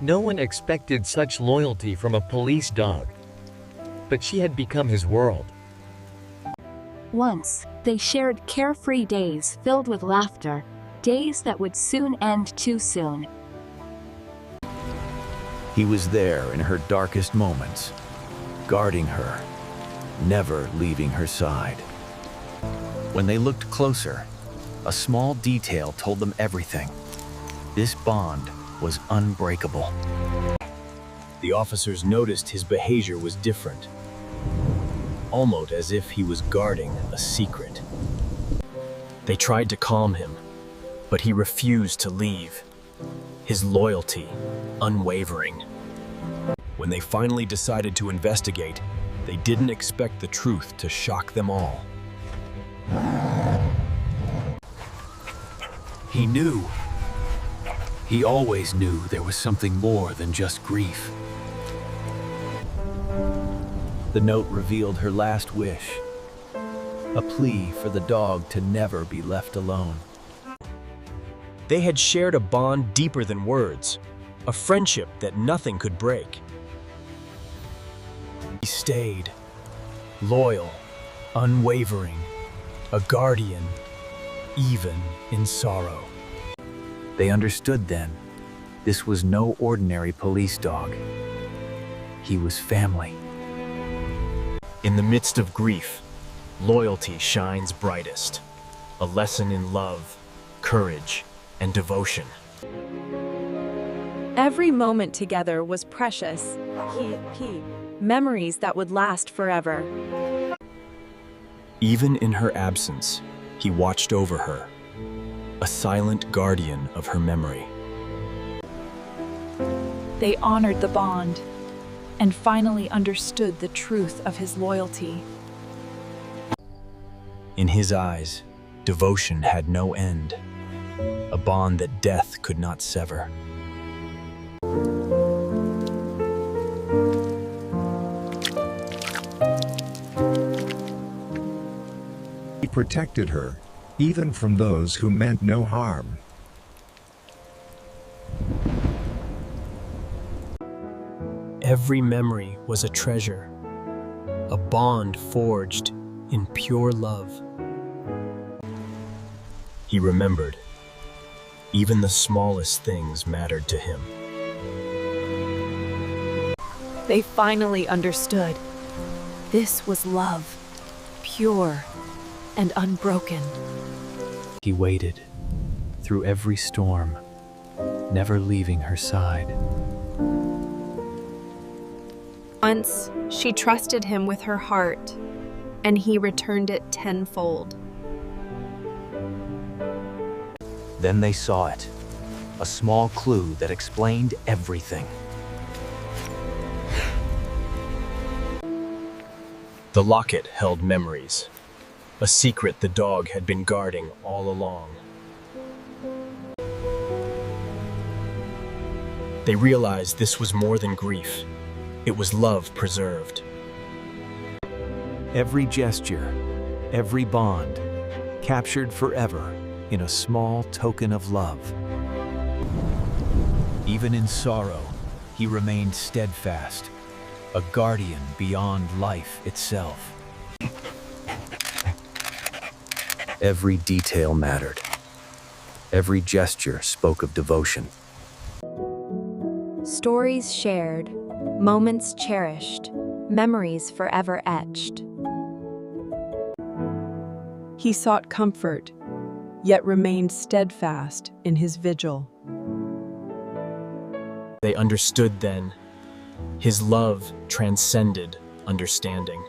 No one expected such loyalty from a police dog. But she had become his world. Once, they shared carefree days filled with laughter, days that would soon end too soon. He was there in her darkest moments, guarding her, never leaving her side. When they looked closer, a small detail told them everything. This bond was unbreakable. The officers noticed his behavior was different, almost as if he was guarding a secret. They tried to calm him, but he refused to leave, his loyalty unwavering. When they finally decided to investigate, they didn't expect the truth to shock them all. He knew. He always knew there was something more than just grief. The note revealed her last wish, a plea for the dog to never be left alone. They had shared a bond deeper than words, a friendship that nothing could break. He stayed, loyal, unwavering, a guardian, even in sorrow. They understood then, this was no ordinary police dog. He was family. In the midst of grief, loyalty shines brightest, a lesson in love, courage, and devotion. Every moment together was precious. Memories that would last forever. Even in her absence, he watched over her, a silent guardian of her memory. They honored the bond and finally understood the truth of his loyalty. In his eyes, devotion had no end, a bond that death could not sever. He protected her, even from those who meant no harm. Every memory was a treasure, a bond forged in pure love. He remembered, even the smallest things mattered to him. They finally understood. This was love, pure and unbroken. He waited through every storm, never leaving her side. Once, she trusted him with her heart, and he returned it tenfold. Then they saw it, a small clue that explained everything. The locket held memories, a secret the dog had been guarding all along. They realized this was more than grief. It was love preserved. Every gesture, every bond, captured forever in a small token of love. Even in sorrow, he remained steadfast, a guardian beyond life itself. Every detail mattered. Every gesture spoke of devotion. Stories shared, moments cherished, memories forever etched. He sought comfort, yet remained steadfast in his vigil. They understood then, his love transcended understanding.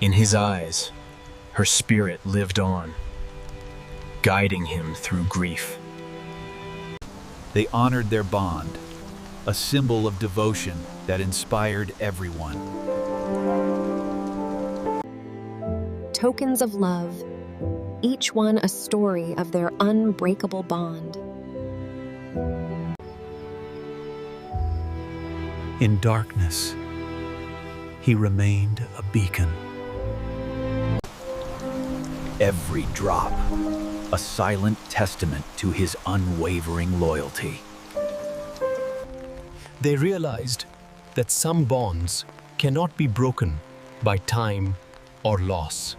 In his eyes, her spirit lived on, guiding him through grief. They honored their bond, a symbol of devotion that inspired everyone. Tokens of love, each one a story of their unbreakable bond. In darkness, he remained a beacon. Every drop, a silent testament to his unwavering loyalty. They realized that some bonds cannot be broken by time or loss.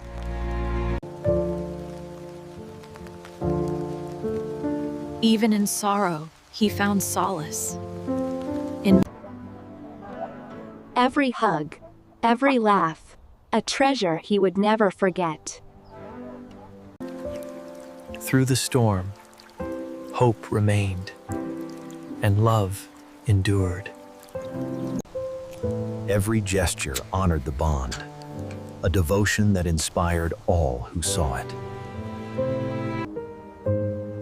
Even in sorrow, he found solace. Every hug, every laugh, a treasure he would never forget. Through the storm, hope remained, and love endured. Every gesture honored the bond, a devotion that inspired all who saw it.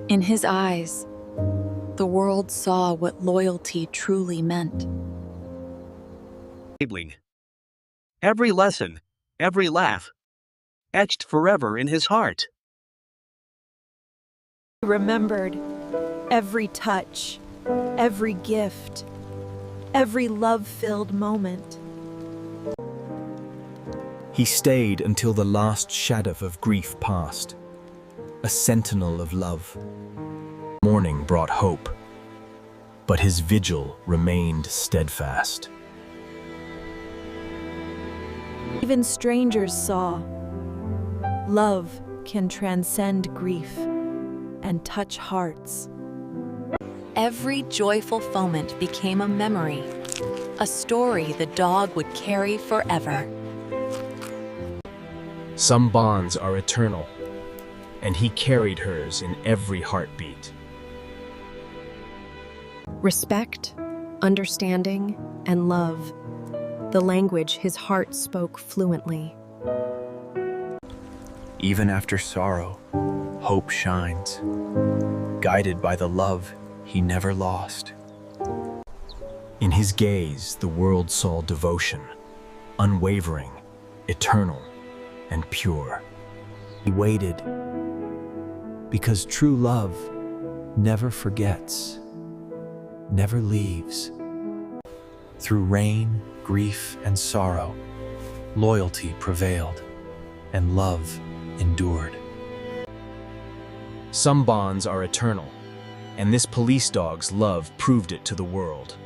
In his eyes, the world saw what loyalty truly meant. Every lesson, every laugh, etched forever in his heart. He remembered every touch, every gift, every love-filled moment. He stayed until the last shadow of grief passed, a sentinel of love. Mourning brought hope, but his vigil remained steadfast. Even strangers saw love can transcend grief and touch hearts. Every joyful foment became a memory, a story the dog would carry forever. Some bonds are eternal, and he carried hers in every heartbeat. Respect, understanding, and love, the language his heart spoke fluently. Even after sorrow, hope shines, guided by the love he never lost. In his gaze, the world saw devotion, unwavering, eternal, and pure. He waited, because true love never forgets, never leaves. Through rain, grief, and sorrow, loyalty prevailed, and love endured. Some bonds are eternal, and this police dog's love proved it to the world.